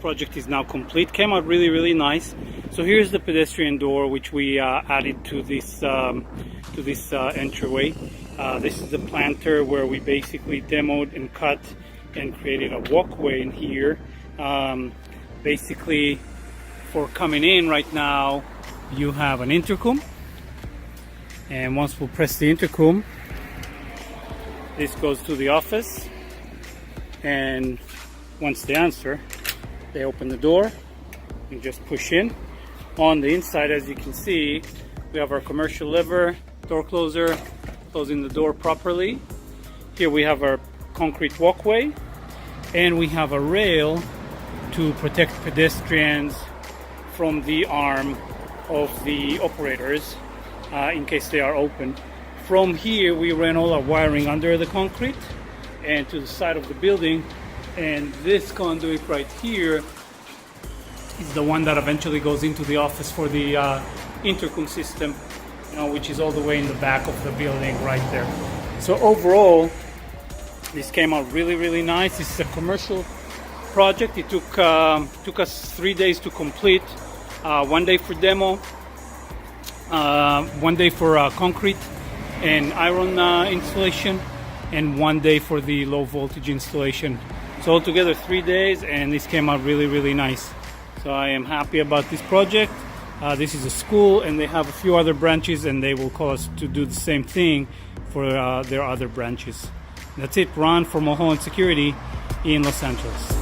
project is now complete. Came out really nice. So here's the pedestrian door which we added to this entryway. This is the planter where we basically demoed and cut and created a walkway in here. Basically, for coming in right now, you have an intercom, and once we press the intercom, this goes to the office, and once they answer, they open the door. You just push in. On the inside, as you can see, we have our commercial lever, door closer, closing the door properly. Here we have our concrete walkway, and we have a rail to protect pedestrians from the arm of the operators in case they are open. From here we ran all our wiring under the concrete and to the side of the building, and this conduit right here is the one that eventually goes into the office for the intercom system, which is all the way in the back of the building right there. So overall, this came out really nice. This is a commercial project. It took us 3 days to complete. 1 day for demo, 1 day for concrete and iron installation, and 1 day for the low voltage installation. So altogether 3 days, and this came out really nice. So I am happy about this project. This is a school, and they have a few other branches, and they will call us to do the same thing for their other branches. That's it. Ron for Mulholland Security in Los Angeles.